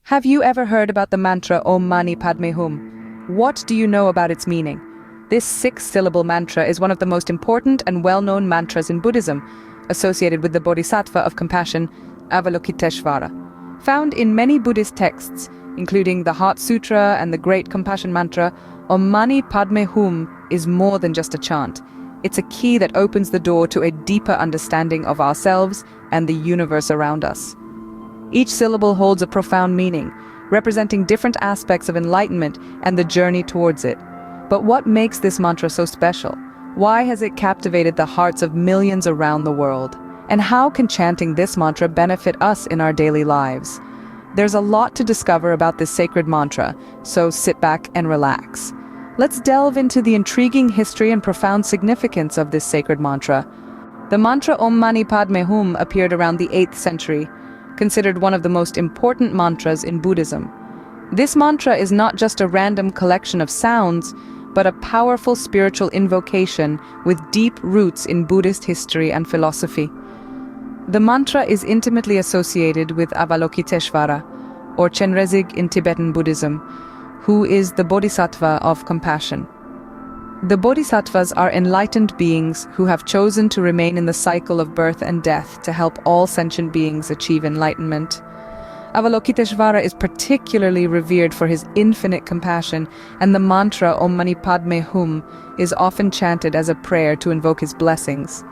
Have you ever heard about the mantra Om Mani Padme Hum? What do you know about its meaning? This six-syllable mantra is one of the most important and well-known mantras in Buddhism, associated with the Bodhisattva of compassion, Avalokiteshvara. Found in many Buddhist texts, including the Heart Sutra and the Great Compassion Mantra, Om Mani Padme Hum is more than just a chant. It's a key that opens the door to a deeper understanding of ourselves and the universe around us. Each syllable holds a profound meaning, representing different aspects of enlightenment and the journey towards it. But what makes this mantra so special? Why has it captivated the hearts of millions around the world? And how can chanting this mantra benefit us in our daily lives? There's a lot to discover about this sacred mantra, so sit back and relax. Let's delve into the intriguing history and profound significance of this sacred mantra. The mantra Om Mani Padme Hum appeared around the 8th century, considered one of the most important mantras in Buddhism. This mantra is not just a random collection of sounds, but a powerful spiritual invocation with deep roots in Buddhist history and philosophy. The mantra is intimately associated with Avalokiteshvara, or Chenrezig in Tibetan Buddhism, who is the Bodhisattva of compassion. The Bodhisattvas are enlightened beings who have chosen to remain in the cycle of birth and death to help all sentient beings achieve enlightenment. Avalokiteshvara is particularly revered for his infinite compassion, and the mantra Om Mani Padme Hum is often chanted as a prayer to invoke his blessings.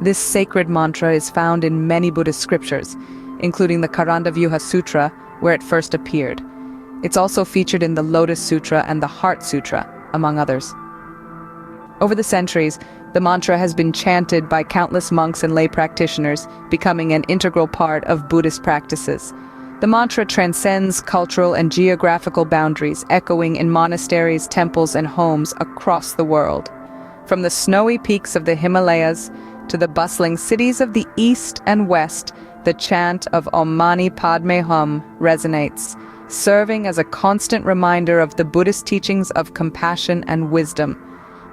This sacred mantra is found in many Buddhist scriptures, including the Karandavyuha Sutra, where it first appeared. It's also featured in the Lotus Sutra and the Heart Sutra, among others. Over the centuries, the mantra has been chanted by countless monks and lay practitioners, becoming an integral part of Buddhist practices. The mantra transcends cultural and geographical boundaries, echoing in monasteries, temples, and homes across the world. From the snowy peaks of the Himalayas to the bustling cities of the East and West, the chant of Om Mani Padme Hum resonates, serving as a constant reminder of the Buddhist teachings of compassion and wisdom.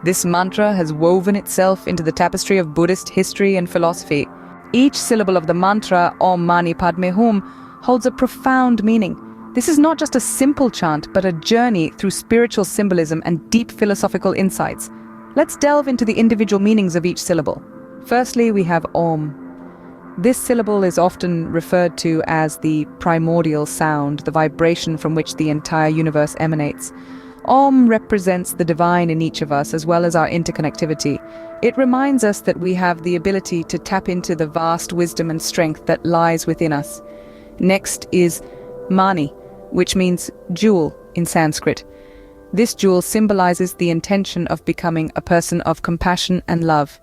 This mantra has woven itself into the tapestry of Buddhist history and philosophy. Each syllable of the mantra Om Mani Padme Hum holds a profound meaning. This is not just a simple chant, but a journey through spiritual symbolism and deep philosophical insights. Let's delve into the individual meanings of each syllable. Firstly, we have Om. This syllable is often referred to as the primordial sound, the vibration from which the entire universe emanates. Om represents the divine in each of us, as well as our interconnectivity. It reminds us that we have the ability to tap into the vast wisdom and strength that lies within us. Next is Mani, which means jewel in Sanskrit. This jewel symbolizes the intention of becoming a person of compassion and love.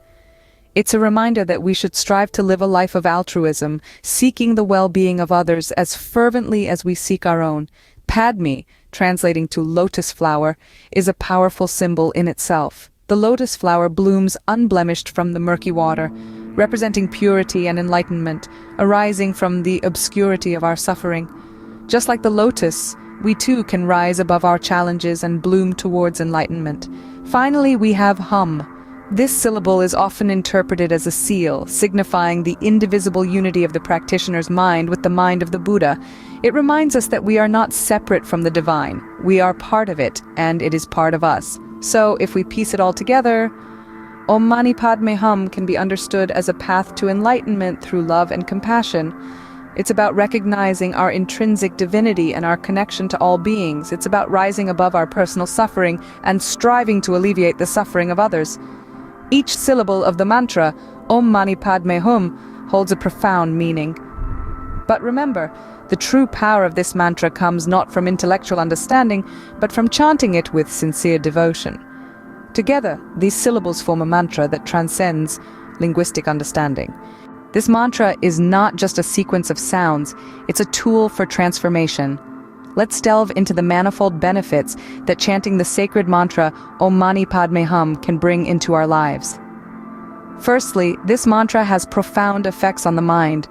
It's a reminder that we should strive to live a life of altruism, seeking the well-being of others as fervently as we seek our own. Padme, translating to lotus flower, is a powerful symbol in itself. The lotus flower blooms unblemished from the murky water, representing purity and enlightenment, arising from the obscurity of our suffering. Just like the lotus, we too can rise above our challenges and bloom towards enlightenment. Finally, we have Hum. This syllable is often interpreted as a seal, signifying the indivisible unity of the practitioner's mind with the mind of the Buddha. It reminds us that we are not separate from the divine. We are part of it, and it is part of us. So, if we piece it all together, Om Mani Padme Hum can be understood as a path to enlightenment through love and compassion. It's about recognizing our intrinsic divinity and our connection to all beings. It's about rising above our personal suffering and striving to alleviate the suffering of others. Each syllable of the mantra, Om Mani Padme Hum, holds a profound meaning. But remember, the true power of this mantra comes not from intellectual understanding, but from chanting it with sincere devotion. Together, these syllables form a mantra that transcends linguistic understanding. This mantra is not just a sequence of sounds, it's a tool for transformation. Let's delve into the manifold benefits that chanting the sacred mantra Om Mani Padme Hum can bring into our lives. Firstly, this mantra has profound effects on the mind.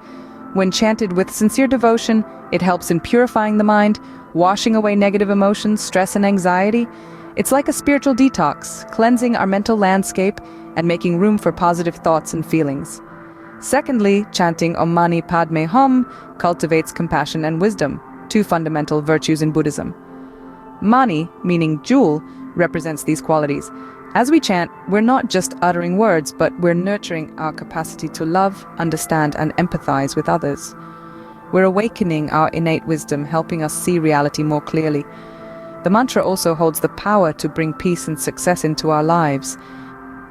When chanted with sincere devotion, it helps in purifying the mind, washing away negative emotions, stress, and anxiety. It's like a spiritual detox, cleansing our mental landscape and making room for positive thoughts and feelings. Secondly, chanting Om Mani Padme Hum cultivates compassion and wisdom. two fundamental virtues in Buddhism. Mani, meaning jewel, represents these qualities. As we chant, we're not just uttering words, but we're nurturing our capacity to love, understand, and empathize with others. We're awakening our innate wisdom, helping us see reality more clearly. The mantra also holds the power to bring peace and success into our lives.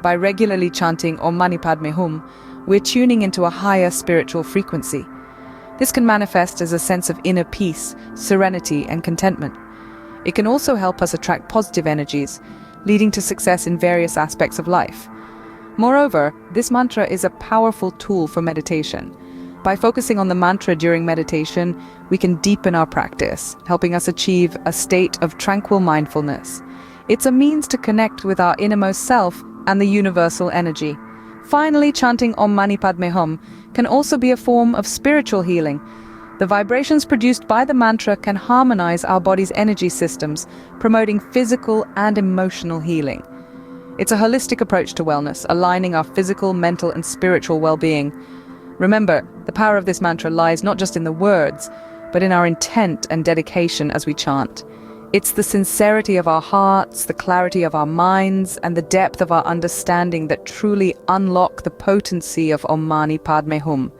By regularly chanting Om Mani Padme Hum, we're tuning into a higher spiritual frequency. This can manifest as a sense of inner peace, serenity, and contentment. It can also help us attract positive energies, leading to success in various aspects of life. Moreover, this mantra is a powerful tool for meditation. By focusing on the mantra during meditation, we can deepen our practice, helping us achieve a state of tranquil mindfulness. It's a means to connect with our innermost self and the universal energy. Finally, chanting Om Mani Padme Hum can also be a form of spiritual healing. The vibrations produced by the mantra can harmonize our body's energy systems, promoting physical and emotional healing. It's a holistic approach to wellness, aligning our physical, mental, and spiritual well-being. Remember, the power of this mantra lies not just in the words, but in our intent and dedication as we chant. It's the sincerity of our hearts, the clarity of our minds, and the depth of our understanding that truly unlock the potency of Om Mani Padme Hum.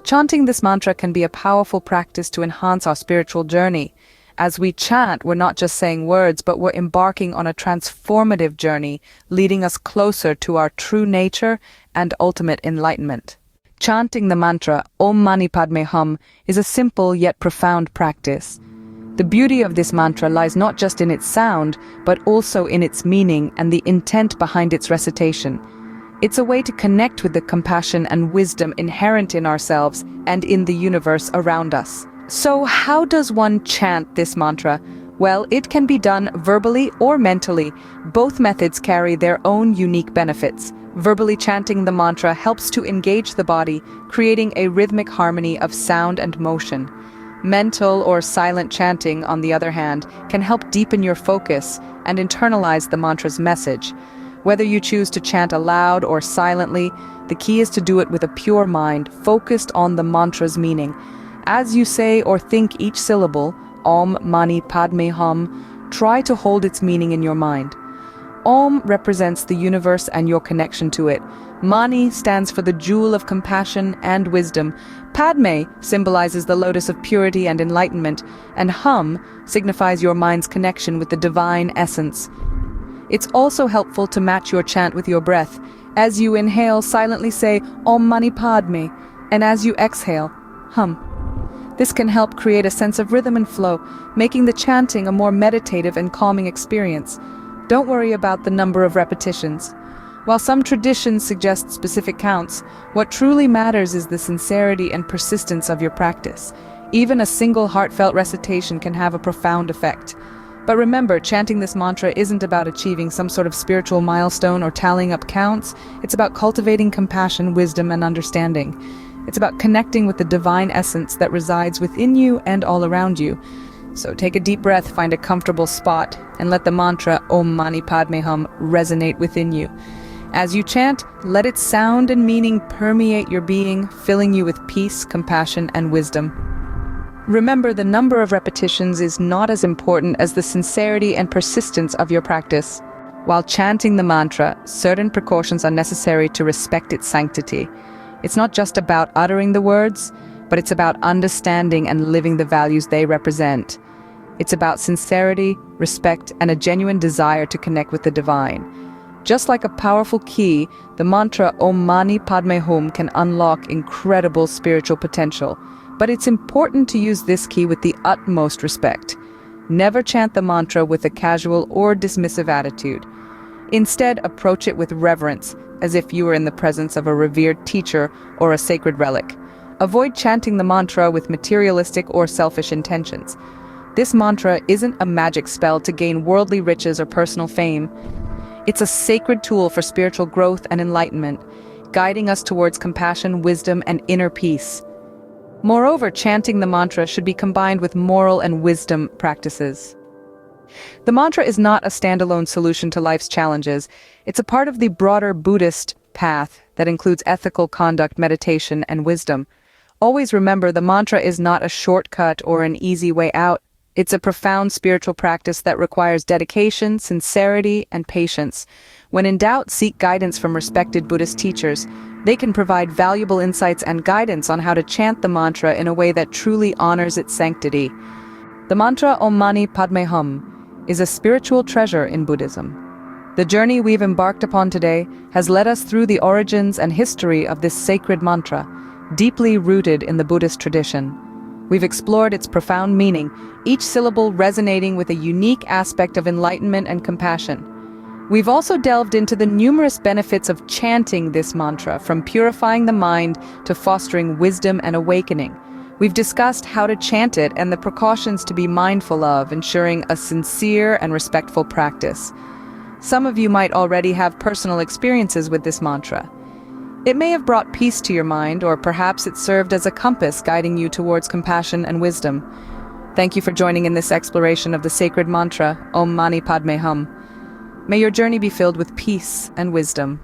Chanting this mantra can be a powerful practice to enhance our spiritual journey. As we chant, we're not just saying words, but we're embarking on a transformative journey, leading us closer to our true nature and ultimate enlightenment. Chanting the mantra Om Mani Padme Hum is a simple yet profound practice. The beauty of this mantra lies not just in its sound, but also in its meaning and the intent behind its recitation. It's a way to connect with the compassion and wisdom inherent in ourselves and in the universe around us. So how does one chant this mantra? Well, it can be done verbally or mentally. Both methods carry their own unique benefits. Verbally chanting the mantra helps to engage the body, creating a rhythmic harmony of sound and motion. Mental or silent chanting, on the other hand, can help deepen your focus and internalize the mantra's message. Whether you choose to chant aloud or silently, the key is to do it with a pure mind, focused on the mantra's meaning. As you say or think each syllable, Om Mani Padme Hum, try to hold its meaning in your mind. Om represents the universe and your connection to it. Mani stands for the jewel of compassion and wisdom. Padme symbolizes the lotus of purity and enlightenment, and Hum signifies your mind's connection with the divine essence. It's also helpful to match your chant with your breath. As you inhale, silently say Om Mani Padme, and as you exhale, hum. This can help create a sense of rhythm and flow, making the chanting a more meditative and calming experience. Don't worry about the number of repetitions. While some traditions suggest specific counts, what truly matters is the sincerity and persistence of your practice. Even a single heartfelt recitation can have a profound effect. But remember, chanting this mantra isn't about achieving some sort of spiritual milestone or tallying up counts. It's about cultivating compassion, wisdom, and understanding. It's about connecting with the divine essence that resides within you and all around you. So take a deep breath, find a comfortable spot, and let the mantra Om Mani Padme Hum resonate within you. As you chant, let its sound and meaning permeate your being, filling you with peace, compassion, and wisdom. Remember, the number of repetitions is not as important as the sincerity and persistence of your practice. While chanting the mantra, certain precautions are necessary to respect its sanctity. It's not just about uttering the words, but it's about understanding and living the values they represent. It's about sincerity, respect, and a genuine desire to connect with the divine. Just like a powerful key, the mantra Om Mani Padme Hum can unlock incredible spiritual potential. But it's important to use this key with the utmost respect. Never chant the mantra with a casual or dismissive attitude. Instead, approach it with reverence, as if you were in the presence of a revered teacher or a sacred relic. Avoid chanting the mantra with materialistic or selfish intentions. This mantra isn't a magic spell to gain worldly riches or personal fame. It's a sacred tool for spiritual growth and enlightenment, guiding us towards compassion, wisdom, and inner peace. Moreover, chanting the mantra should be combined with moral and wisdom practices. The mantra is not a standalone solution to life's challenges. It's a part of the broader Buddhist path that includes ethical conduct, meditation, and wisdom. Always remember, the mantra is not a shortcut or an easy way out. It's a profound spiritual practice that requires dedication, sincerity, and patience. When in doubt, seek guidance from respected Buddhist teachers. They can provide valuable insights and guidance on how to chant the mantra in a way that truly honors its sanctity. The mantra Om Mani Padme Hum is a spiritual treasure in Buddhism. The journey we've embarked upon today has led us through the origins and history of this sacred mantra, deeply rooted in the Buddhist tradition. We've explored its profound meaning, each syllable resonating with a unique aspect of enlightenment and compassion. We've also delved into the numerous benefits of chanting this mantra, from purifying the mind to fostering wisdom and awakening. We've discussed how to chant it and the precautions to be mindful of, ensuring a sincere and respectful practice. Some of you might already have personal experiences with this mantra. It may have brought peace to your mind, or perhaps it served as a compass guiding you towards compassion and wisdom. Thank you for joining in this exploration of the sacred mantra, Om Mani Padme Hum. May your journey be filled with peace and wisdom.